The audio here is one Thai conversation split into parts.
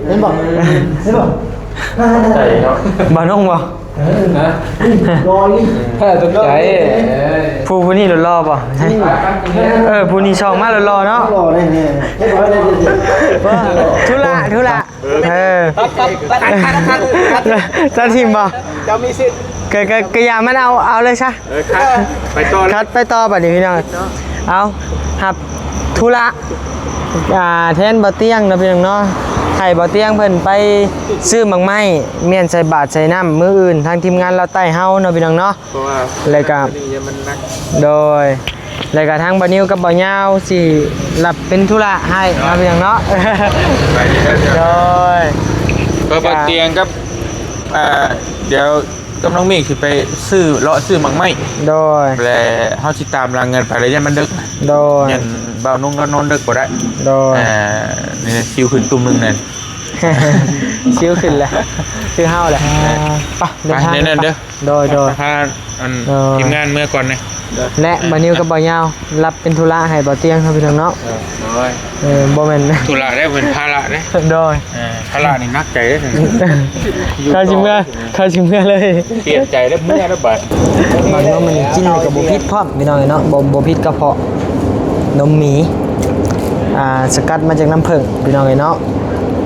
เห็นบ่เห็นบ่ใจเนาะ บ่น้องบ่ นะ รอย ถ้าตกใจ ผู้นี้รอๆบ่ผู้นี้ช่องมารอๆเนาะ รอได้เนี่ยเรียบร้อยเลย ธุระจะทีมบ่ จะมีสิทธิ์ ก็อย่ามันเอาเลยซะ คัดไปต่อบัดนี้พี่น้องเอาครับธุระแทนบ่เตียงเนาะพี่น้องเนาะให้บ่เตียงเพิ่นไปซื้อหมักไม้เมียนใส่บาตรใส่น้ำมื้ออื่นทางทีมงานเราใต้เฮาเนาะพี่น้องเนาะ เพราะว่า แล้วก็โดยแล้วก็ทางบ่นิวกับบ่ยาวสิรับเป็นธุระให้เนาะพี่น้องเนาะโดย เปิดเตียงกับเดี๋ยวกำลังมีคือไปซื้อเลาะซื้อหมังไม้ โดย แล้วเฮาสิตามรางเงินไปเลยยันมันดึก โดย ยันบ่าวนุ่งก็นอนดึกบ่ได้ โดย นี่คิวขึ้นตุ่มนึงนั่น ชิวขึ้นแล้วชื่อเฮาแหละไปเดินทาง ไปนั่นเด้อ โดย พาทีมงานเมื่อก่อนนะ และบ่นิวกับบ่ยาวรับเป็นธุระให้บ่เตียงครับพี่น้องเนาะ โดย บ่แม่น ธุระได้เป็นภาระเด้ โดย ภาระนี่นักใจเด้ เข้าชิเมื่อเลย เปลี่ยนใจได้เมื่อได้บัด บางนมมันกินกับบ่พิษพร้อมพี่น้องเนาะบ่พิษกระเพาะนมหมีสกัดมาจากน้ำผึ้งพี่น้องเนาะ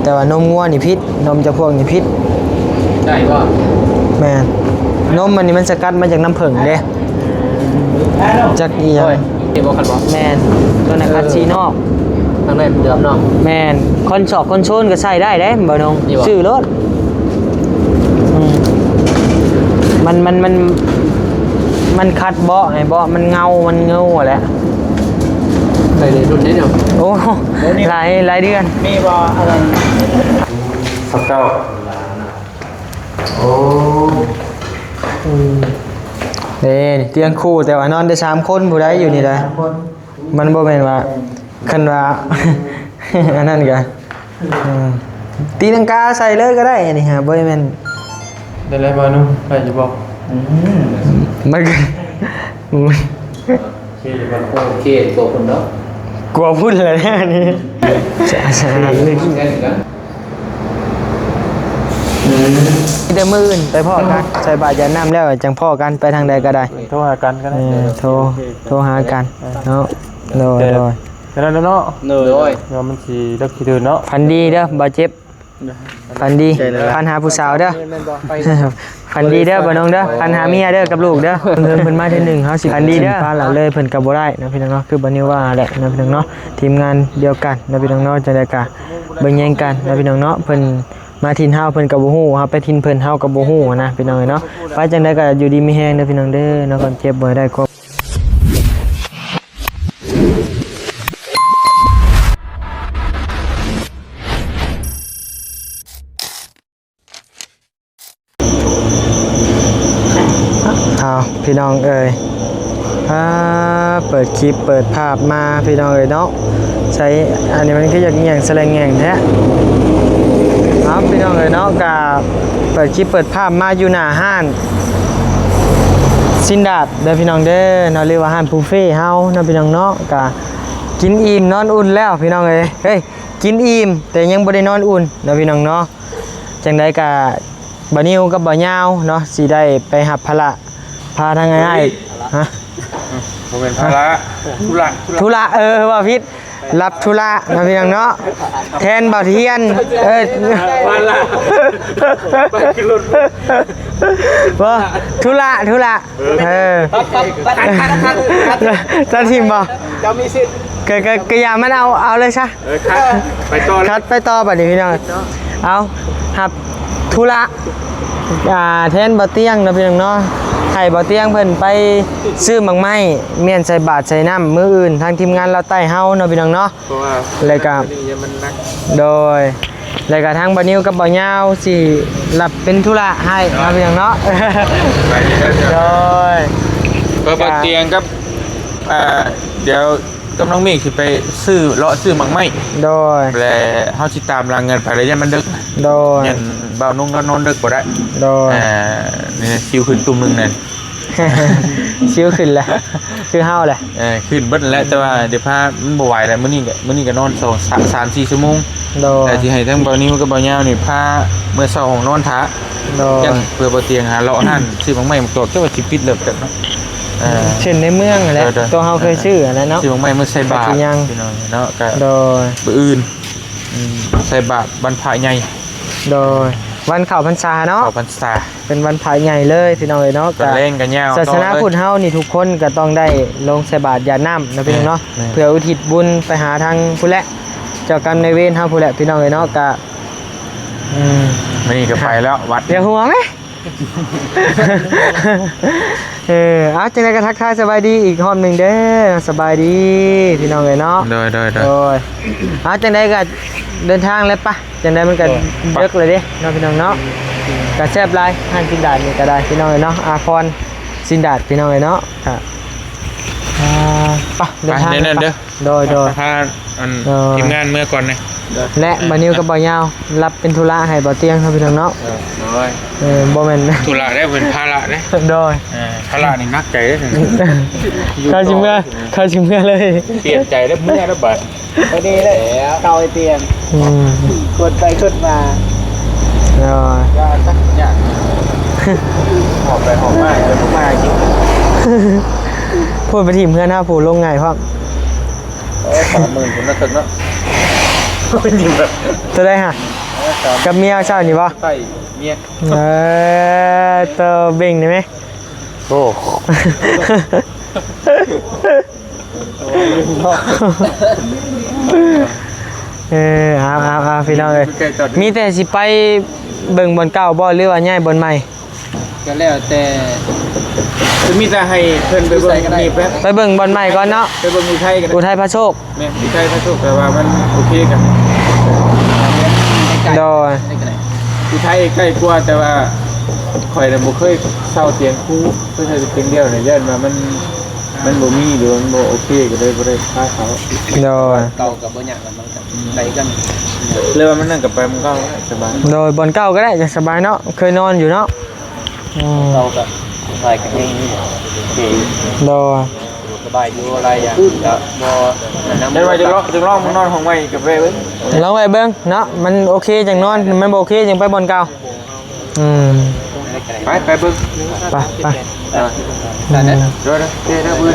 แต่ว่านมงัวนี่พิษนมจากพวกนี่พิษ ได้บ่ แม่นนมมันนี่มันสกัดมาจากน้ำผึ้งเด้จากอีหยัง เก็บบ่คันบ่ แม่นตัวนั้นคัดซีนอก ข้างในเดิมเนาะ แม่นคนชอบคนโชนก็ใส่ได้เด้บ่น้องชื่อรถมันคัดเบาะไงเบาะมันเงาแหละ ใส่ในรุ่นนี้เนาะ โอ้หลายเดือน มีบ่อะไร สักเก้า โอ้เตียงคู่แต่ว่านอนได้3คนผู้ใดอยู่นี่ได้มันบ่แม่นว่าคันว่า อันนั้นก็ตีลังกาใส่เลยก็ได้นี่ฮะบ่แม่น ได้แล้วบ่นุ่มได้จะบอก มันก็ โอเคตัวคนเนาะ กลัวพูดเลยเนี่ยนี่สะอาดเลยเดี๋ยวมื้ออื่นไปพ่อกันใส่บาตรยาน้ำแล้วจังพ่อกันไปทางใดก็ได้ โทรหากันก็ได้ โทรหากันเนาะโดย แล้วเนาะเนาะมันสิดักขี้เดินเนาะ พันดีเด้อบ่เจ็บพันดีพันหาผู้สาวเด้อพันดีเด้อบ่น้องเด้อพันหาเมียเด้อกับลูกเด้อเพิ่นมาที่1เฮาสิพันดีเด้อพาหลานเลยเพิ่นก็บ่ได้นะพี่น้องเนาะคือบ่นิวว่าแหละนะพี่น้องเนาะทีมงานเดียวกันนะพี่น้องเนาะจังได๋ก็เบิ่งแย่งกันนะพี่น้องเนาะเพิ่นมาทินเฮาเพิ่นก็บ่ฮู้เฮาไปทินเพิ่นเฮาก็บ่ฮู้นะพี่น้องเนาะไปจังได๋ก็อยู่ดีมีแฮงเด้อพี่น้องเด้อเนาะก่อนเจ็บบ่ได้ก็พี่น้องเอ้ยเปิดคลิปเปิดภาพมาพี่น้องเอ้ยเนาะใช้อันนี้มันก็อยากเงี่ยงแสลงแง่งแท้ครับพี่น้องเอ้ยเนาะกับเปิดคลิปเปิดภาพมาอยู่หน้าห้านซินดาดเด้อพี่น้องเด้อเนาะเรียกว่าห้านบุฟเฟ่เฮาเนาะพี่น้องเนาะกับกินอิ่มนอนอุ่นแล้วพี่น้องเอ้ยเฮ้ยกินอิ่มแต่ยังบ่ได้นอนอุ่นเนาะพี่น้องเนาะจังได๋ก็บ่นิวกับบ่ยาวเนาะสิได้ไปหับภาระพาทางง่ายๆฮะ ผมเป็นภาระธุระ ว่าพิษรับธุระนะพี่น้องเนาะแทนบ่าวเทียนภาระไปขึ้นรถ ว่าธุระจะทีมบ่ จะมีสิทธิ์ ก็อย่ามันเอาเลยซะ ไปต่อ คัดไปต่อบัดนี้พี่น้องเอาครับธุระแทนบ่เตียงนะพี่น้องเนาะให้บ่เตียงเพิ่นไปซื้อหมักไม้เมียนใส่บาตรใส่น้ำมื้ออื่นทางทีมงานเราใต้เฮาเนาะพี่น้องเนาะ เพราะว่า แล้วก็โดยแล้วก็ทางบ่นิวกับบ่ยาวสิรับเป็นธุระให้เนาะพี่น้องเนาะโดย เปิดเตียงกับเดี๋ยวกำลังมีคือไปซื้อเลาะซื้อหมังไม้ โดย แล้วเฮาสิตามรางเงินไปเลยยันมันดึก โดย ยันบ่าวนุ่งก็นอนดึกบ่ได้ โดย นี่คิวขึ้นตุ่มนึงนั่น ชิวขึ้นแหละคือเฮาแหละ ขึ้นเบิดแล้วแต่ว่าเดี๋ยวพามันบ่ไหวแล้วมื้อนี้ก็นอน3-4 ชั่วโมง โดย แต่ที่ให้ทั้งบ่นิ้วกับบ่ยาวนี่พาเมื่อเช้าของนอนท้า โดย จังเพื่อบ่เตียงหาเลาะนั่นซื้อบางไม้มาตรวจก็ว่าสิปิดเลิกกันเนาะ เช่นในเมืองนั่นแหละ เออๆ ตัวเฮาเคยชื่ออันนั้นเนาะ ซื้อบางไม้มาใส่บาตร ก็สิยัง พี่น้องเนาะก็ โดย มื้ออื่นใส่บาตรบรรพใหญ่ โดยวันเข้าพรรษาเนาะ เข้าพรรษา เป็นวันพระใหญ่เลยพี่น้องเอ้ยเนาะ ก็เล่นกันยาว ศาสนาพุทธเฮานี่ทุกคนก็ต้องได้ลงใส่บาตรยาน้ำนะพี่น้องเนาะ แม่ เพื่ออุทิศบุญไปหาทางผู้แหละเจ้ากรรมนายเวรเฮาผู้แหละพี่น้องเอ้ยเนาะก็มื้อนี้ก็ไปแล้ววัด เดี๋ยวหัวไหม เอาจังได๋ก็ทักทายสบายดีอีกรอบหนึงเด้อสบายดีพี่น้องเอ้ยเนาะ โดย โอ้ยเอาจังได๋ก็เดินทางเลยปะจังได๋มันก็เลิกเลยเด้เนาะพี่น้องเนาะก็แซ่บหลายห้างกินดาดนี่ก็ได้พี่น้องเอ้ยเนาะอาพรสินดาดพี่น้องเอ้ยเนาะครับปะเดินทาง ไปเดินๆเด้อ โดย พาอัน เออ ทีมงานเมื่อก่อนนะ และบ่นิวกับบ่ยาวรับเป็นธุระให้บ่เตียงครับพี่น้องเนาะ โดย บ่แม่น นะ ธุระได้เป็นภาระเด้ โดย ภาระนี่นักใจเด้ถึง เขาสิเมื่อเลย เปลี่ยนใจได้เมื่อได้บัด พอดีเลยเกาไอเตียง อืม กดไปกดมา โดย ก็สักอย่างหอบไปหอบมาเลยพวกมาจริง พูดไปทีมเพื่อนหน้าผู้ลงไงพร้อม 30,000ผมน่าตึกเนาะเป็นอยู่แบบ จะได้ฮะกับเมียเช้านี่บ่ ใส่เมีย ตัวเบ่งได้ไหม โอ้ เอาพี่น้องเลยมีแต่สิไปเบิ่งบอลเก่าบ่หรือว่าย้ายบอลใหม่ ก็แล้วแต่ จะมีแต่ให้เพิ่นไปเบิ่งนี่แป๊บ ไปเบิ่งบอลใหม่ก่อนเนาะ ไปเบิ่งอุทัยกัน อุทัยพระโชค แม่อุทัยพระโชคแต่ว่ามันโอเคกัน โดย อุทัยใกล้กว่าแต่ว่าข่อยน่ะบ่เคยเช่าเตียงคู่เพื่อใช้เตียงเดียวเนี่ยย่านว่ามันบ่มีหรือมันบ่โอเคก็เลยบ่ได้พาเขา โดย เก่ากับบ่หยังกันมันกับไหนกัน เลยว่ามันนั่งกับไปมันก็สบาย โดยบอลเก่าก็ได้จะสบายเนาะเคยนอนอยู่เนาะ เก่ากับใส่กันเองนี่โอเค โดย สบายอยู่อะไรอย่างก็บ่นำ เดี๋ยวว่าจะลองมึงนอนห้องใหม่กับเว้ย ลองไปเบิ่งเนาะมันโอเคจังนอนมันบ่โอเคจังไปบอลเก่าไปเบิ่ง ไป นั่นนะ เดี๋ยวนะ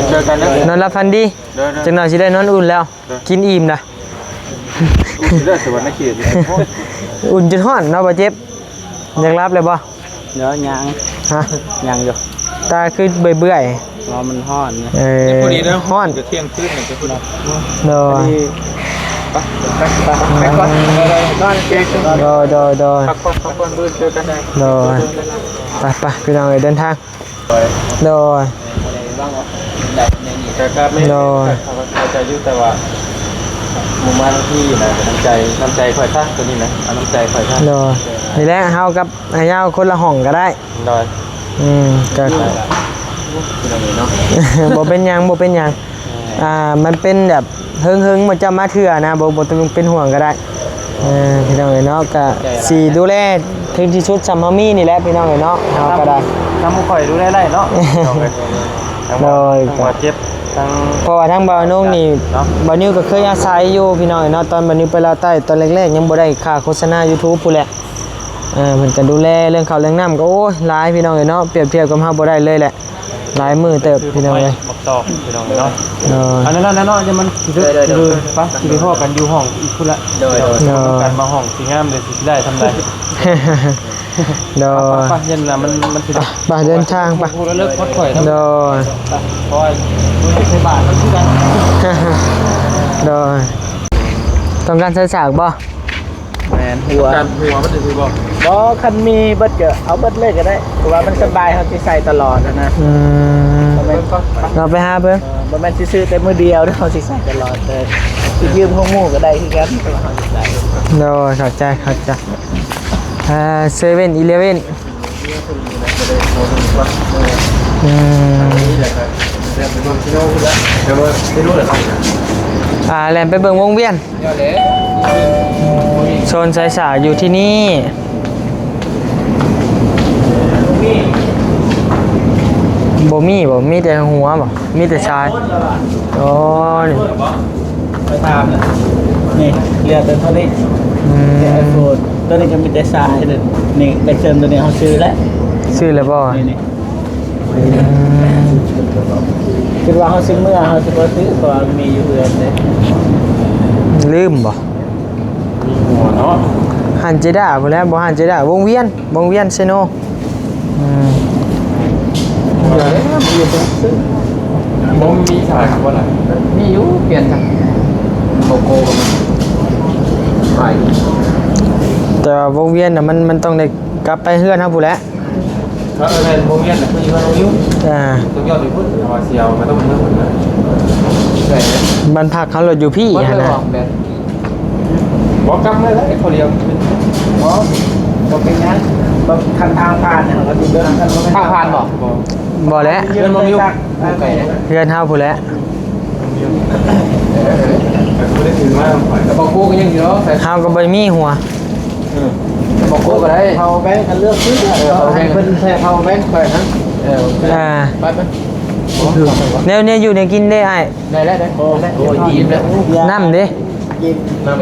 เจอกันนะ นอนหลับฝันดี เดี๋ยว จังหน่อยสิได้นอนอุ่นแล้ว กินอิ่มนะ เดี๋ยวสวรรค์เขต อุ่นจนฮ้อนเนาะบ่เจ็บอยากรับเลยบ่ เดี๋ยวยัง ฮะ ยังอยู่ ตาคือเบื่อ รอมันฮ้อนนะ ๆ พอดีแล้ว ฮ้อน จะเที่ยงคืนเนี่ยจะพูด โดย ไปก่อนนอนเก่ง โดย พักผ่อนเบิ่งเจอกันได้ โดยไปพี่น้องเอ้ยเดินทางโดย แต่ครับไม่เข้าใจอยู่แต่ว่ามุมมองที่นะน้ำใจข่อยท่าตัวนี้นะเอาน้ำใจข่อยท่า โดยนี่แหละเฮากับไอ้ยาวคนละห้องก็ได้ โดย ก็ คือเราเนาะ บ่เป็นหยังมันเป็นแบบเฮิงมันจะมาเถื่อนะบ่ต้องเป็นห่วงก็ได้พี่น้องเอ้ยเนาะก็สิดูแลถึงที่สุดสำเฮามีนี่แหละพี่น้องเอ้ยเนาะเฮาก็ได้ ทำข่อยดูได้ไรเนาะทั้งหัวเจ็บทั้ง เพราะว่าทั้งบ่าวนุ่งนี่บ่าวนิวก็เคยอาศัยอยู่พี่น้องเอ้ยเนาะตอนบ่าวนิวไปลาวใต้ตอนแรกๆยังบ่ได้ค่าโฆษณา YouTube พู้นแหละเพิ่นก็ดูแลเรื่องข้าวเรื่องน้ำก็โอ้ยหลายพี่น้องเอ้ยเนาะเปรียบเทียบกับเฮาบ่ได้เลยแหละหลายมื้อเติบพี่น้องเอ้ย บอกต่อพี่น้องเนาะ อันนั้น จะมันสิปะสิไปพ่อกันอยู่ห้องอีกพุ่นละโดยกันมาห้องสิงามเลยสิได้ทำได้ โดย ปะเย็นน่ะมันสิ ไปเดินทางไป พูดแล้วเลิกพักข่อยนะ โดย เพราะว่าใช้บาทมันคือกัน โดยต้องการใช้ฉากบ่ แมนหัว การหัวมันจะคือบอก บ่คันมีเบิดก็เอาเบิดเลยก็ได้เพราะว่ามันสบายเขาสิใส่ตลอดนะ บ่แม่น เราไปหาเพิ่น บ่แม่นสิซื้อแต่มื้อเดียวเด้อเขาสิใส่ตลอดเลยสิยืมของหมู่ก็ได้คือกันเพราะว่าเขาสิใส่ โดยเข้าใจ7-11แล่นไปเบิ่งวงเวียนโซนสายสาอยู่ที่นี่บ บ่มีแต่หัวบ่มีแต่ชายโอ้นี่ ไปตามเลยนี่เรือตัวนี้ อืม ไอโฟนตัวนี้ก็มีแต่ทรายเลยนี่ไอเซมตัวนี้เขาซื้อแล้ว ชื่อแล้วบ่ นี่ อืม คิดว่าเขาซื้อเมื่อเขาจะมาซื้อเพราะว่ามีอยู่เรือนเลย ลืมบ่ หัวเนาะ หันเจด้าพุ่นแล้วบ่หันเจด้าวงเวียนเซโนอืม อยู่ตรงซื้อ บ่มีสายบ่ล่ะมีอยู่เปลี่ยนจังโกโก้ไป แต่ว่าวงเวียนน่ะมันต้องได้กลับไปเฮือนเฮาพุ่นแหล้ว เพราะอะไรโรงเรียนน่ะคือว่าเราอยู่ อ่า ต้องยอดไปพุ่นเอาเสียวมันต้องเริ่มพุ่นนะใช่มั้ย บ้านพักเขารถอยู่พี่ บ่ หั่น ได้ น่ะ บอกแบบบอกกลับมาแล้วเขาเรียกเป็น เพราะบอกเป็นงั้นบอกทางผ่านเนี่ยเราดูเดินกัน ทางผ่านบ่ บ่แล้ว เดินมาอยู่ไกล เฮือนเฮาพุ่นแหล้ว ไม่ได้ถึงว่าแต่บอกกูก็ยังอยู่เนาะแต่ เฮาก็บ่มีหัว บอกกูก็ได้ เขาแบงค์กันเลือกซื้อเขาให้เพิ่นแทนเขาแบงค์ไปนะ อ่า ไปไป แนวอยู่ในกินได้อ้าย ได้แล้วได้โอ้ยยิ้มแล้ว น้ำเด้ กิน น้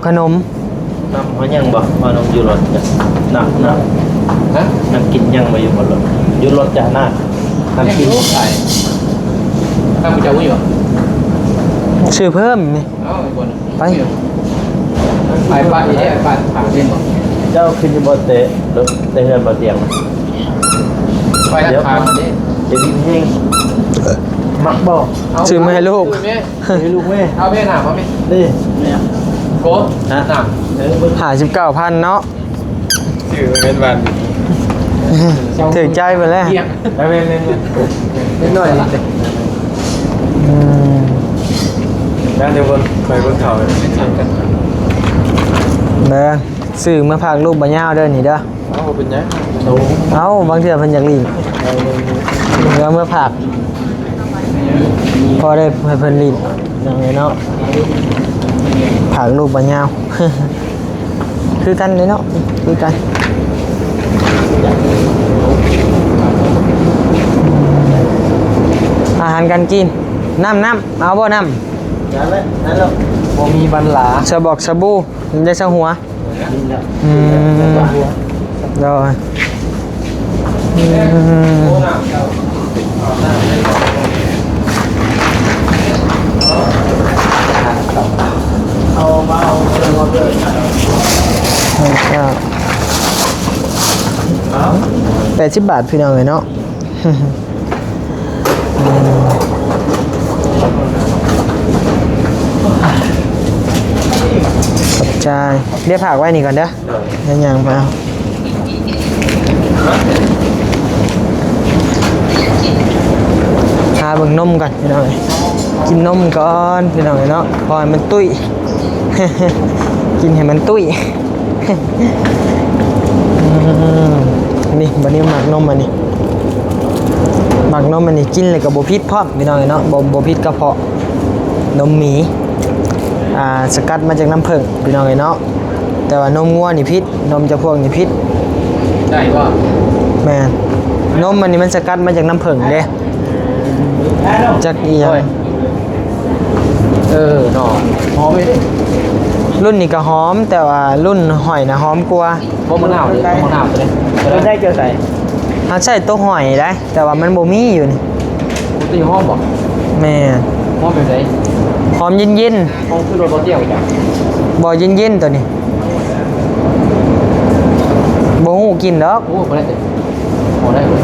ำ ขนม น้ำเขายังบ่มาน้องอยู่รถจ้ะน้ำ นะ น้ำกินยังมาอยู่บนรถอยู่รถจ้ะน้ำกินใช่ ตั้งกูจะวิ่งเหรอ ซื้อเพิ่มนี่ เอ้าคน ไป ไปเนี่ยไปถามเล่นบ่ เจ้าขึ้นอยู่บนเตะรถเตะเฮือนบนเตียง ไปถามนี่ เดี๋ยวดิ้นเฮง มักบอก ซื้อมาให้ลูก ให้ลูกแม่ เอาแม่ถามว่าแม่ นี่เนี่ย โก้นะถาม 59,000เนาะ ชื่อเป็นวัน ถึงใจไปแล้ว เที่ยงแล้วเป็นเป็นหน่อยละ อืม แล้วเดี๋ยวคนไปบนเขาไม่ทำกัน เด้อซื้อมาฝากลูกบ่ยาวเด้อนี่เด้อ เอาเป็นยัง เอ้าบางเทื่อเพิ่นอยากลิ้นเอามื่อฝากพอได้ให้เพิ่นลิ้นอย่างนี้เนาะฝากลูกบ่ยาว คือกันเลยเนาะคือกันอาหารการกินน้ำเอาบ่น้ อย่าเลยนั่นหรอก โมมีบันหลา ำสบอกสบู่ได้สหัว กินแล้ว อืมได้เอามาเอาเรื่องมาเลย 80 บาทพี่น้องเลยเนาะ ขอบใจเรียกผักไว้นี่ก่อนเด้อยังมาหาเบิ่งนมก่อนพี่น้องเอ้ยกินนมก่อนพี่น้องเอ้ยเนาะพอให้มันตุ้ย กินให้มันตุ้ย นี่บัดนี้หมักนมมานี่หมักนมมันนี่กินเลยกับโบพิษพร้อมพี่น้องเอ้ยเนาะโบพิษกระเพาะนมหมีสกัดมาจากน้ำผึ้งพี่น้องเอ้ยเนาะแต่ว่านมงัวนี่พิษนมเจ้าพวกนี่พิษ ได้ป่ะ แม่นนมมันนี่มันสกัดมาจากน้ำผึ้งเด้จากอีหยัง หน่อหอมไม่ได้ รุ่นนี้ก็หอมแต่ว่ารุ่นหอยนะหอมกว่า บ่มะนาวเลยบ่มะนาวเลย เราได้เจอใส่ เขาใส่ตัวหอยได้แต่ว่ามันบ่มีอยู่นี่ กูตีห้อมบ่ แม่น ห้อมเป็นไง หอมเย็น ห้อมคือรถเดี่ยวจ้ะ ๆบ่เย็นๆตัวนี้บ่ฮู้กินดอก โอ้บ่ได้พอได้เลย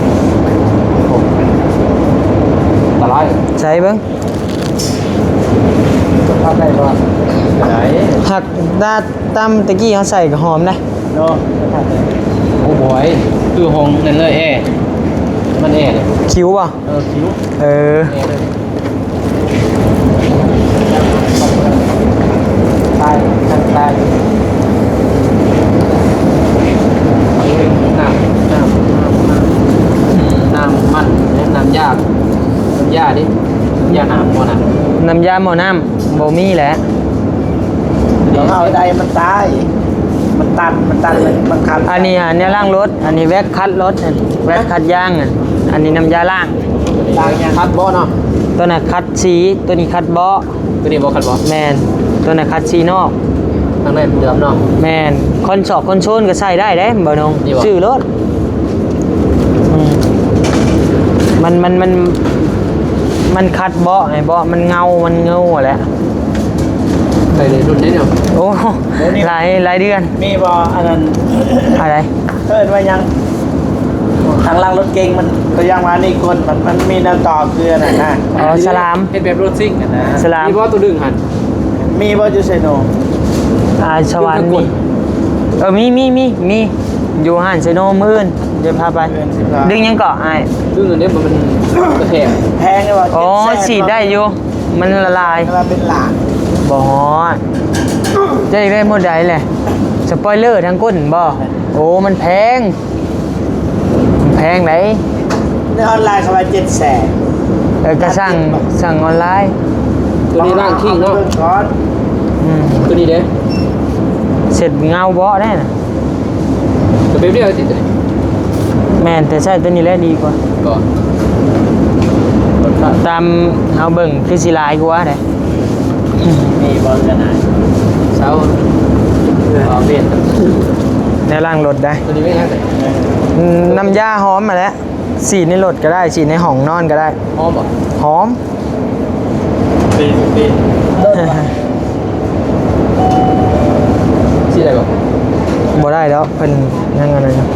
ตะไล ใส่เบิ่ง ทำได้ป่ะไหน หักตามตะกี้เขาใส่ก็หอมนะ เนาะ โอ้โหคือห้องนั่นเลยมันเลย คิ้วป่ะ คิ้ว เออ เลย ตายตาย น้ำมันน้ำยาดิยาหนามบ่น่ะ น้ำยาหม้อน้ำบ่มีแหละ เราเอาได้มันตายมันตันเลยมันคัน อันนี้ล่างรถอันนี้แว็กคัดรถอันแว็กคัดยางอันนี้น้ำยาล่าง เ ต่างยัง คัดบ่เนาะ ตัวน่ะคัดสีตัวนี้คัดเบาะ ตัวนี้บ่คัดบ่ แมนตัวน่ะคัดสีนอก ทางนั้นเดิมเนาะ แมนคอนสอบคอนโซลก็ใส่ได้เด้บ่นง นี่บ่ ชื่อรถมันคัดเบาะไงเบาะมันเงาแหละ ใส่ในรุ่นนี้เนาะ โอ้หลายเดือน มีบ่อันนั้น อะไร เพิ่นว่ายังทางล่างรถเก๋งมันก็ยังมานี่คนมันมีแนวต่อคืออันนั้นนะ อ๋อสลาม เฮ็ดแบบรถซิ่งนะ สลาม มีบ่ตัวดึงหั่น มีบ่อยู่ไสโน สวรรค์มีมีอยู่ห้านเซโนมื้อนเดี๋ยวพาไป ดึงยังเกาะอ้าย ดึงอันนี้มันกระแทก แพงเลยว่า อ๋อฉีดได้อยู่มันละลาย เวลาเป็นหลาน บ่ฮอดจะอีกได้หมดใดแหละสปอยเลอร์ทั้งก้นบ่โอ้มันแพงไหน ในออนไลน์เขาว่า700,000 ก็สั่งออนไลน์ ตัวนี้ร่างคิงเนาะ บิ่งก่อน อืม ตัวนี้เด้ เสร็จเงาเบาะได้น่ะ ตัวเบบเดียวติดตัวนี้ แม่นแต่ใช่ตัวนี้แหละดีกว่า ก่อน ตามเฮาเบิ่งคือสิหลายกว่าเด้ มีบ่กันนะ เช้าเอาเบ็ด ในล่างรถได้ ตัวนี้ไม่ยังไง น้ำยาหอมมาแล้วฉีดในรถก็ได้ฉีดในห้องนอนก็ได้ หอมบ่ หอม ปีเลิศว่ะ สิได้บ่ บ่ได้แล้วเป็นยังไงนะ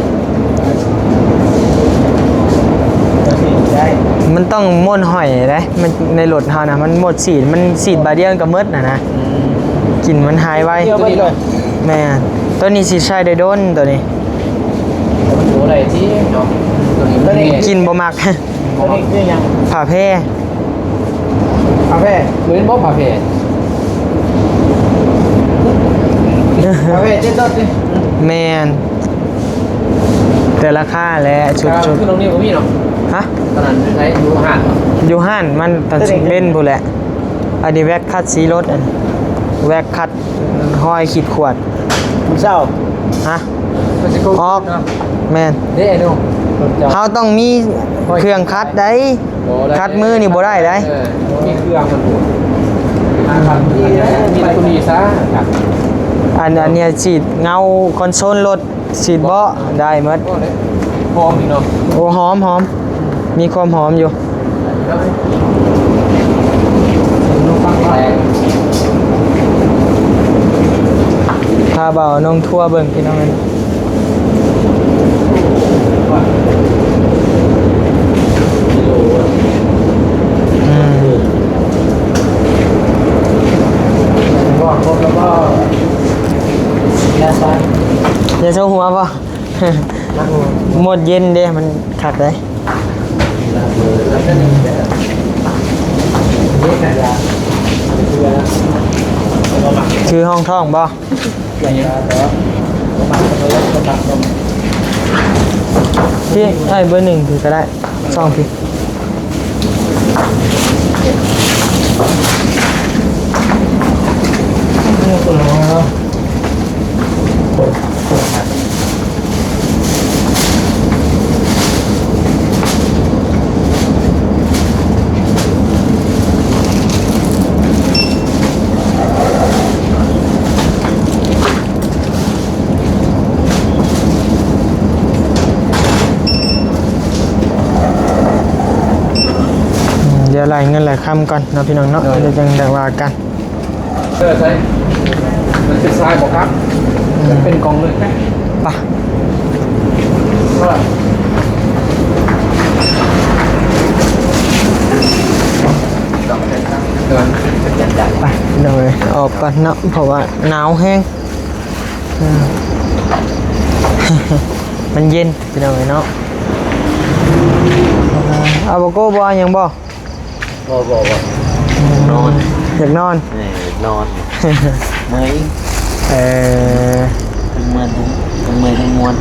ได้ มันต้องม่วนหอยนะมันในรถเฮานะมันหมดสีดมันสีดบาเดียนกับมืดนะกลิ่นมันหายไว เที่ยวไปเลย แม่ตัวนี้สิใช้ได้โดนตัวนี้ มันอยู่อะไรที่เนาะตัวนี้มันนี่ กินบ่มัก ตัวนี้คือยัง ผ่าแพ้ คาเฟ่ เหมือนบ่ผ่าแผล คาเฟ่เจ๊ต้นดิ แมนแต่ราคาและชุด คือตรงนี้บ่มีเนาะ ฮะ ตอนนั้นใช้อยู่ห่าน อยู่ห้านมันตัดสินเล่นพู้นแหละอันนี้แว็กคัดสีรถอันแว็กคัดห้อยขีดขวด คุณเศร้า ฮะ มันสิโก ออกแมน เด้เนาะ เขาต้องมีเครื่องคัดได้คัดมือนี่บ่ได้ได้ มีเครื่องมันอยู่ครับมีตัวนี้ซะครับ อันเนี้ยฉีดเงาคอนโซลรถฉีดเบาะได้หมด หอมอีกเนาะ โอ้หอมมีความหอมอยู่ ลูกฟังแรง พาเบาน้องทั่วเบิ่งพี่น้องกันอืม ก็ครบแล้วก็ยาซัน อย่าโชว์หัวป่ะ หมดเย็นเด้มันขัดได้คือห้องท่องบ่ อย่างเงี้ยแล้วก็มาก็เลยก็ตัดลง พี่ให้เบอร์หนึ่งคือก็ได้ซ่องพี่เดี๋ยวไล่เงินไล่คำก่อนเนาะพี่น้องเนาะเดี๋ยวจังได้ว่ากัน ใช่มันเป็นทรายบอกครับมันเป็นกองเลยไหม ป่ะ ว่า ไปเดี๋ยวออกก่อนเนาะเพราะว่าหนาวแห้งอืม มันเย็นพี่น้องเนาะเอาบ่โก้บ่เอาหยังบ่ บ่ นอนอยากนอน นี่นอนเมื่อย เอ่อ ทั้งเมื่อยทั้งเมื่อยทั้งมวน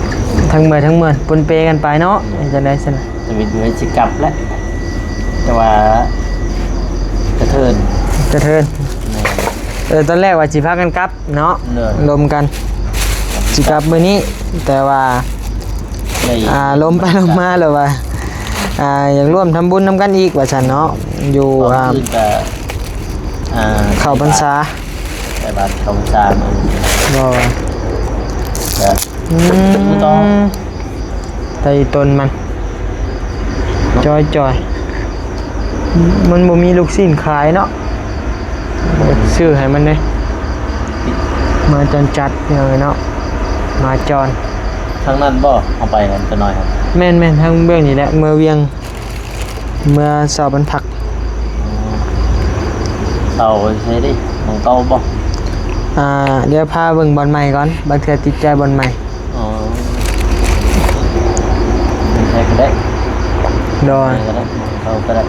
ทั้งเมื่อยทั้งเมื่อยปนเปกันไปเนาะจะได้สนะ จะมีเดือนสิกลับแล้วแต่ว่ากระเทิน กระเทินตอนแรกว่าสิพากันกลับเนาะ เนอะ ลมกันสิกลับมื้อนี้แต่ว่า เลย ลมไปลมมาเลยว่า อยากร่วมทำบุญนำกันอีกว่าฉันเนาะอยู่ อื่นก็เข้าพรรษา แต่ว่าเข้าพรรษามัน บ่ ก็ ต้องไตต้นมันจอยมันบ่มีลูกชิ้นขายเนาะซื้อให้มันเลยมาจนจัดเลยเนาะมาจอน ทางนั้นบ่เอาไปกันจะน้อยครับ แม่นทางเบื้องนี่แหละเมื่อเวียงเมื่อเสาร์บรรทัก เต่าใช่ดิน้องเต่าบ่ เดี๋ยวพาเบิ่งบอลใหม่ก่อนบางเทื่อติดใจบอลใหม่ อ๋อใช่ก็ได้ โดย ก็ได้เต่าก็ได้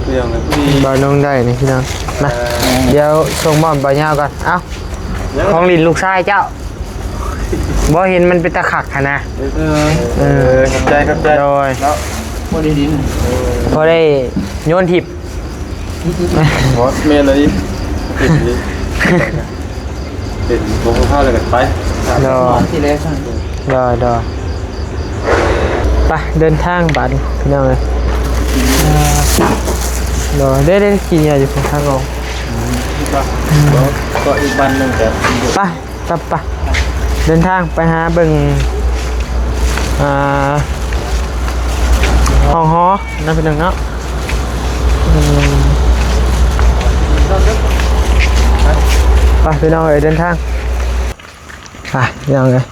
เรื่องเลยพี่ บอลน้องได้นี่พี่น้องมาเดี๋ยวส่งมอบบอลยาวก่อนเอ้าของลินลูกชายเจ้าบ่เห็นมันเป็นตะขักนะขอบใจ โดย แล้วบ่ได้ดิน พอได้โยนทิพ บอสเมนอะไรดิติดดิติดบ่เข้าเลยกันไป ดอ ที่แรกสั่ง ดอไปเดินทางบัดนี้พี่น้องเลยดอได้กินยาอยู่ทางออก ก็อีกวันหนึงก็ ไปเดินทางไปหาเบิ่งห้องหอนั่นเป็นหนึ่งเนาะไปพี่น้องเดินทางไปพี่น้องเลย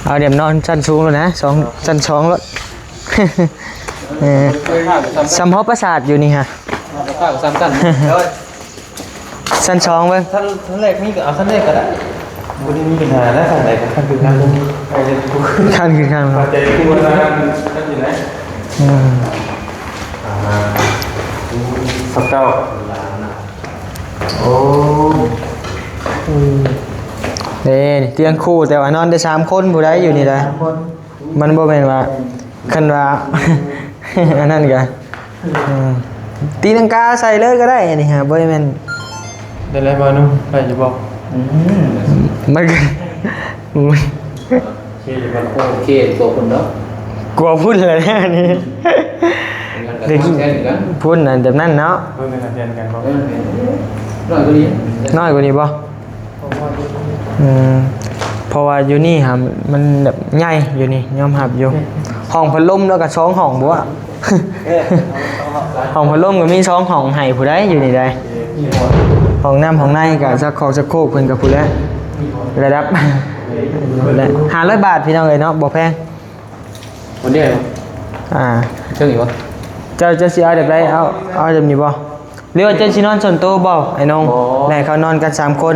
เอาเดี๋ยวนอนชั้นสูงเลยนะชั้นสองแล้วสัมภาระประสาทอยู่นี่ฮะ ข้าวซ้ำกัน ชั้นสองเบิ่ง ท่านแรกนี่ก็เอาท่านแรกก็ได้บ่ได้มีปัญหาแล้วทางใดก็ท่านคือท่านลงไปเลยกู ขั้นคือขั้นครับ ใจกูนะท่านอยู่ไหนสับเก้าโอ้ เเตียงคู่แต่ว่านอนได้3คนผู้ใดอยู่นี่ได้มันบ่แม่นว่าคันว่า อันนั้นก็ตีลังกาใส่เลยก็ได้นี่ฮะบ่แม่น ได้ไรบ้างนุ่มไปจะบอก มันก็ โอเคตัวคนเนาะ กลัวพุ่นเลยนะนี่เด็กพุ่นน่ะแบบนั้นเนาะ เพื่อนเป็นอาจารย์กันบอก น้อยกว่านี้ น้อยกว่านี้บ่เพราะว่าอยู่นี่ฮะมันแบบใหญ่อยู่นี่ยอมรับอยู่ห้องพัดลมแล้วก็2ห้องบ่ ห้องพัดลมก็มี2ห้องให้ผู้ใดอยู่นี่ได้ห้องน้ำห้องในก็สักโคกเพิ่นก็ผู้ใดระดับ500 บาทพี่น้องเอ้ยเนาะบ่แพง วันนี้ เจ้าอยู่บ่เจ้าสิเอาแบบใดเอาแบบนี้บ่หรือว่าเจ้าสินอนส่วนตัวบ่ไอ้น้องแม่เขานอนกัน3คน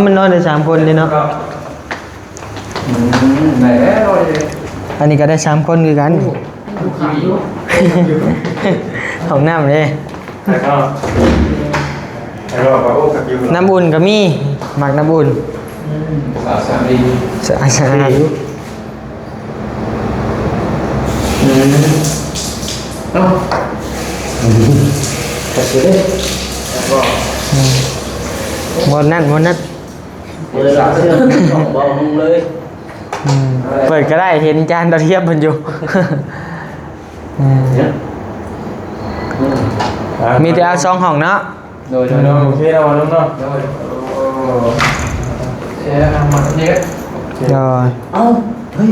มันนอนได้3คนเลยเนาะ ไหนแล้ว อันนี้ก็ได้3คนคือกันห้องน้ำเลย แล้วก็ว่าโอ้กับยู น้ำอุ่นก็มีหมักน้ำอุ่น สามดี สะอาดวันนั้น เลยละเชื่อของบ่นุ่งเลย เปิดก็ได้เห็นจานดาวเทียมมันอยู่มีแต่เอา2ห้องเนาะ โดยโอเคแล้ววันนู้นเนาะมาเนี่ย เอ้าเฮ้ย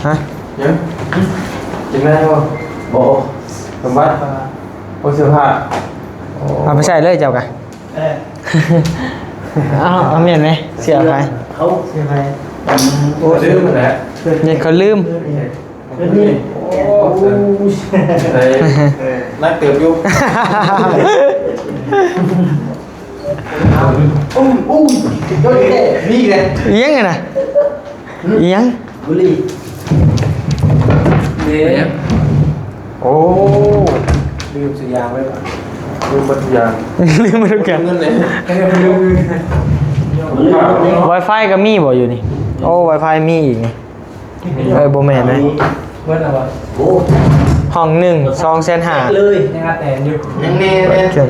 ฮะ ยังกินได้ป่ะ บ่ สมบัติโอเสื้อผ้า เอาไปใส่เลยเจ้ากันเอาเมียนไหมเสียไป เขาเสียไป โอ้ลืมมันแหละ เนี่ยเขาลืม นี่โอ้ย นักเติบอยู่ นี่แหละ เอียงไงนะเอียง บุรีเนี่ย โอ้ลืมสุยางไว้ป่ะลืมบัตรยาง ลืมมาทุกอย่าง เงินเลย Wi-Fi ก็มีบ่อยู่นี่โอ้ Wi-Fi มีอีกนี่โบแมนไหม เมื่อไหร่วะ โอ้ ห้อง1 2,500,000 เลยนะครับแต่อยู่ยังแน่เลย เครื่อง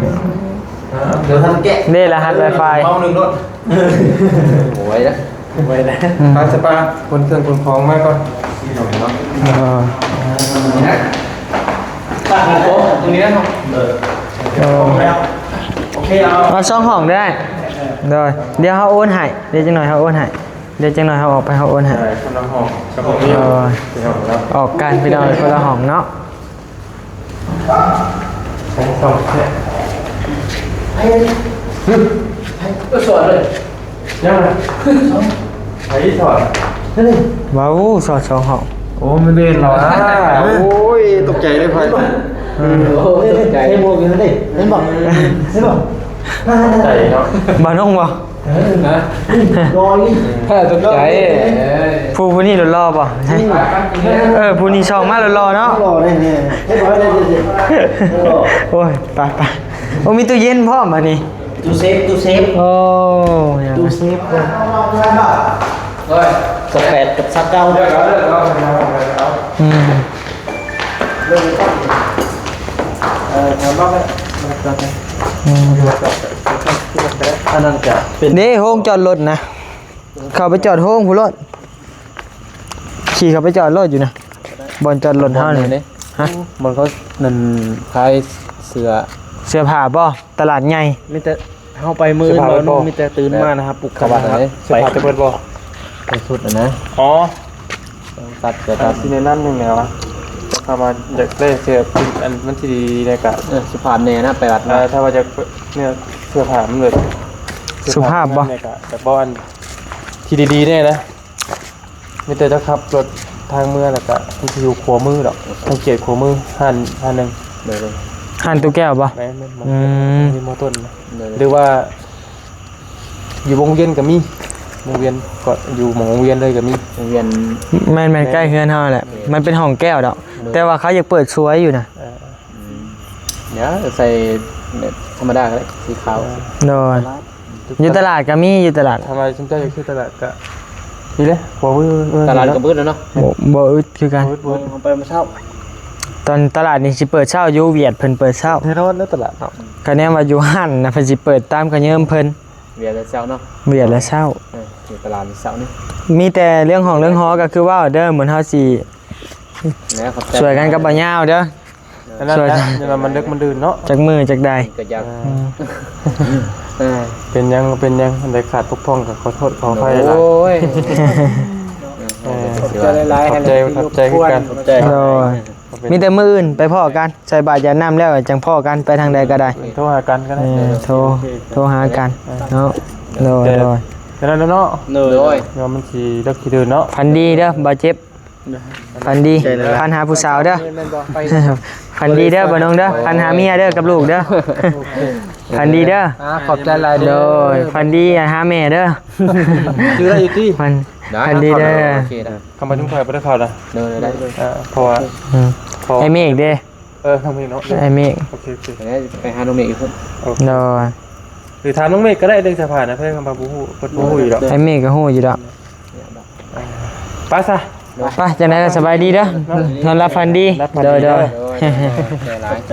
เดี๋ยวทำแกะ นี่รหัส Wi-Fi เมาหนึ่งรถโอ้ยนะไว้นะพาสปาคนเครื่องคนของมาก่อนนี่หน่อยเนาะ นี่นะตั้งโต๊ะตรงนี้นะครับโอเคเอา เอาช่องห้องได้เลยเดี๋ยวเขาโอนให้เดี๋ยวจังหน่อยเขาโอนให้เดี๋ยวจังหน่อยเขาออกไปเขาโอนให้ คนละห้องกับผมนี่ ออกกันพี่น้องคนละห้องเนาะ สองแค่ก็สอนเลยยังไงไอ้สอน ว้าวสอดสองห้อง โอ้ไม่เล่นหรอโอ้ยตกใจเลยพ่อย โอ้ยใจหมวกอยู่นั่นดิเห็นบอกเห็นบอก ใจเนาะ บ้านน้องบ่ นะ รอย ถ้าตกใจ ผู้นี้รอป่ะผู้นี้ช่องมารอเนาะ รอได้เนี่ยเห็นบอกได้ดิ โอ้ยไปโอ้มีตู้เย็นพร้อมอันนี้ ตู้เซฟตู้เซฟ โอ้ย ตู้เซฟเลย เฮ้ย สแปดกับซักเก้า เดี๋ยวเราเอา อืม ทำบ้างไหมอันนั้นจะเป็น นี่โฮงจอดรถนะเข้าไปจอดโฮงผู้รถขี่เข้าไปจอดรถอยู่นะบอลจอดรถเท่านี่ฮะ มันเขานั่นคล้ายเสือ เสื้อผ้าบ่ตลาดใหญ่ มีแต่เข้าไปมือเรามีแต่ตื่นมานะครับปลุก กระบะไหน ไปจะเปิดบ่ ไปสุดนะ อ๋อ ตัดเกิด ที่ในนั้นหนึ่งแล้วถ้ามาอยากได้เสื้ออันมันที่ดีในกะ สุภาพเนี่ยนะไปวัดนะ ถ้าว่าจะเนี่ยเสื้อผ้ามันเลย สุภาพบ่ แต่บ่อันที่ดีๆเนี่ยนะมีแต่จะขับรถทางเมืองแล้วก็มันจะอยู่ขวามือดอกทางเกียรติขวามือหันหนึ่งเลย หันตู้แก้วบ่ แม่น อืม มีมอต้นหรือว่า อยู่วงเวียนก็มีวงเวียนก็อยู่หมองวงเวียนเลยก็มี เวียน แม่นใกล้เฮือนเฮาแหละมันเป็นห้องแก้วดอกแต่ว่าเขาอยากเปิดสวยอยู่นะ เนี่ยใส่ธรรมดาก็ได้สีขาว โดนอยู่ตลาดก็มีอยู่ตลาด ทำไมฉันเจ้าอยู่ที่ตลาดก็นี่เลยขวามือ ตลาดกระบื้อแล้วเนาะ บ่อึดคือกัน เอาไปมาเช่า ตอนตลาดนี่สิเปิดเช้าอยู่เวียดเพิ่นเปิดเช้า เทนวันแล้วตลาดเนาะ คะแนนว่าอยู่หั่นนะเพิ่นสิเปิดตามกระเยิมเพิ่น เวียนแล้วเช้าเนาะ เวียดและเช้า ที่ตลาดเช้านี่ มีแต่เรื่องของเรื่องฮอก็คือว่าเด้อเหมือนเฮาสิ แล้วครับ สวยกันกับบ่ยาวเด้อ นั่นแหละเนี่ยมันเล็กมันดื่นเนาะ จักมือจักใด ก็อยาก เป็นยังอันใดขาดพกพ้องกับขอโทษขออภัยละ โอ้ย ขอบใจคือกัน โดยมีแต่มื้ออื่นไปพ้อกันใส่บาตรยาน้ำแล้วจังพ้อกันไปทางใดก็ได้ โทรหากันก็ได้ โทรหากันเนาะโดย แต่นั้นเนาะ โดย เดี๋ยวมันสิเลิกขี้ดื่นเนาะ ฝันดีเด้อบ่เจ็บฝันดีพันหาผู้สาวเด้อฝันดีเด้อบ่น้องเด้อพันหาเมียเด้อกับลูกเด้อฝันดีเด้อ ขอบใจหลาย โดยฝันดีอย่าหาแม่เด้อ ชื่ออะไรอยู่ที่ ฝันดีเด้อ โอเคนะ คำประชุมข่อยบ่ได้ข่าวนะ เดินได้เลย เพราะว่า ไอ้เมฆเด้ คำนี้เนาะ ไอ้เมฆ โอเค ไปหาโนเมฆอีกคน โดย หรือถามน้องเมฆก็ได้เรื่องสะพานนะเพื่อนคำปาบูฮูเปิดบูฮูอยู่ดอก ไอ้เมฆก็ฮู้อยู่ดอก ไปซะ ไปจังได๋ก็สบายดีเด้อนอนหลับฝันดีโดย ใจหลาย ไ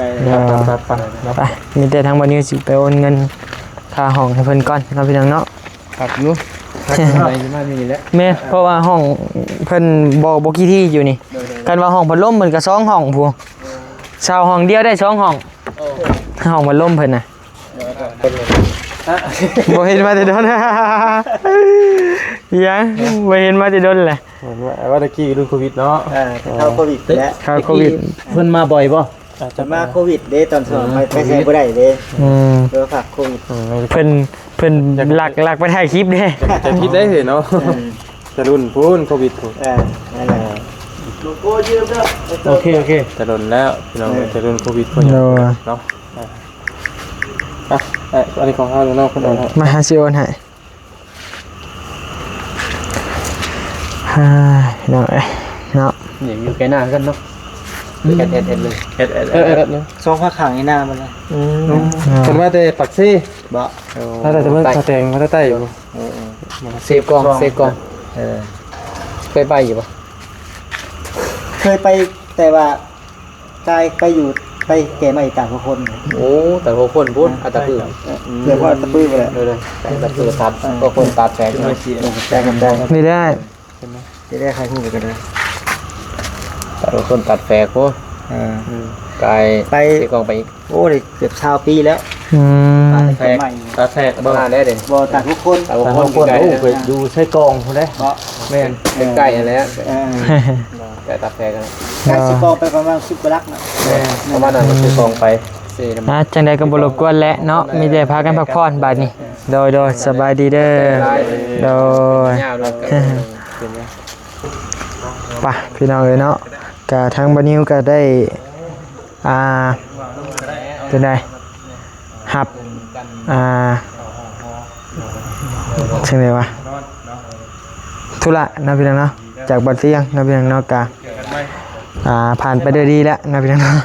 ปมีแต่ทางบ่นิวสิไปโอนเงินค่าห้องให้เพิ่นก่อนเนาะพี่น้องเนาะ ครับอยู่ไปมามีแล้ว แม่เพราะว่าห้องเพิ่นบ่กี่ที่อยู่นี่กันว่าห้องพัดลมเพิ่นก็2ห้องพูเช่าห้องเดียวได้2ห้องห้องพัดลมเพิ่นน่ะบ่เห็นมาแต่โดนยังบ่เห็นมาแต่โดนแหละ ว่าตะกี้ดูโควิดเนาะ เข้าโควิดและ ข่าวโควิด เพิ่นมาบ่อยบ่จะมาโควิดเด้ตอนสมัยไปใช้บ่ได้เด้ อืม เดี๋ยวฝากโควิด เพิ่นหลักไปถ่ายคลิปเด้ จะคิดได้เห็นเนาะจะรุ่นพูนโควิดถูก นั่นแหละโลโก้ยืมเด้อ โอเคจะรุ่นแล้วพี่น้องจะรุ่นโควิดคนเนาะอันนี้ของข้าวเนาะคนเอา มาหาซิโอนให้เนาะเนาะ อย่างอยู่ใกล้หน้ากันเนาะเอ็ดเลย เอ็ดเนาะ ซองผ้าขางในหน้ามันเลย คนว่าแต่ปักซี่ บ่ ถ้าแต่เมื่อตาแตงมาใต้อยู่ เซฟกองไปอยู่ปะ เคยไปแต่ว่ากายไปอยู่ ไปแก่มาอีกต่างคน โอ้แต่พวกคนพูดอัตตปื้อ เพื่อว่าตะปื้อไปแหละ เลยแต่อัตตปื้อตัดก็คนตัดแฝง แจ้งกันได้ นี่ได้ จะได้ใครพูดไปกันได้ แต่คนตัดแฝงโอ้ กาย ไป ที่กองไปอีก โอ้ยเกือบชาวปีแล้ว อืม แฟกใหม่ ตาแทก บ้านได้เด่น บ่ต่างทุกคน แต่ ทาง คน คน ไกล โอ้เคยดูใช้กองพุ่นเด้ เพราะ แม่น ใกล้ๆแล้ว เออ แต่ตัดแฝงกัน ได้สิกองไปประมาณ10กว่าลักนะ ประมาณนั้นมันคือกองไปสี่ จังใดก็บ่รบกวนและเนาะมีแต่พากันพักผ่อนบัดนี้โดยสบายดีเด้อโดย ยาวเลย ไปพี่น้องเอ้ยเนาะก็ทางบ่นิวก็ได้เป็นไดหับจังไดวะธุระนะพี่น้องเนาะจากบัดเตียงนะพี่น้องเนาะกะผ่านไปด้วยดีแล้วนะพี่น้องเนาะ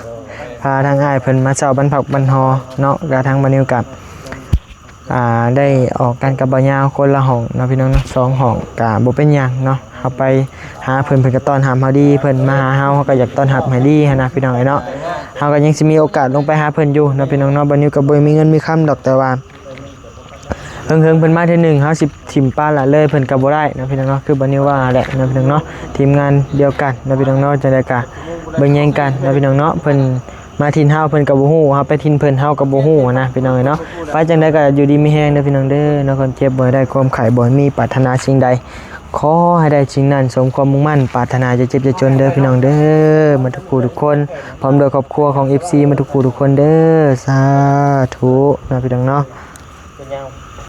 พาทางอ้ายเพิ่นมาเช้าบรรพักบรรฮอเนาะกะทางบ่นิวกับได้ออกกันกับบ่ยาวคนละห้องเนาะพี่น้องเนาะ2ห้องกะบ่เป็นหยังเนาะเฮาไปหาเพิ่นก็ต้อนรับเฮาดีเพิ่นมาหาเฮาก็อยากต้อนรับให้ดีหันนะพี่น้องเนาะเฮาก็ยังสิมีโอกาสลงไปหาเพิ่นอยู่เนาะพี่น้องเนาะบ่นิวก็บ่มีเงินมีคำดอกแต่ว่าเฮิงๆเพิ่นมาเทื่อนึงเฮาสิถิ่มป้าละเลยเพิ่นก็บ่ได้เนาะพี่น้องเนาะคือบ่นิวว่าแหละเนาะพี่น้องเนาะทีมงานเดียวกันเนาะพี่น้องเนาะจังได๋ก็เบิ่งแย่งกันเนาะพี่น้องเนาะเพิ่นมาทินเฮาเพิ่นก็บ่ฮู้เฮาไปทินเพิ่นเฮาก็บ่ฮู้นะพี่น้องเนาะไปจังได๋ก็อยู่ดีมีแฮงเด้อพี่น้องเด้อเนาะคนเจ็บบ่ได้ความไข้บ่มีปรารถนาสิ่งใดขอให้ได้สิ่งนั้นสมความมุ่งมั่นปรารถนาจะเจ็บจะจนเด้อพี่น้องเด้อมาทุกผู้ทุกคนพร้อมด้วยครอบครัวของ FC มาทุกผู้ทุกคนเด้อสาธุนะพี่น้องเนาะ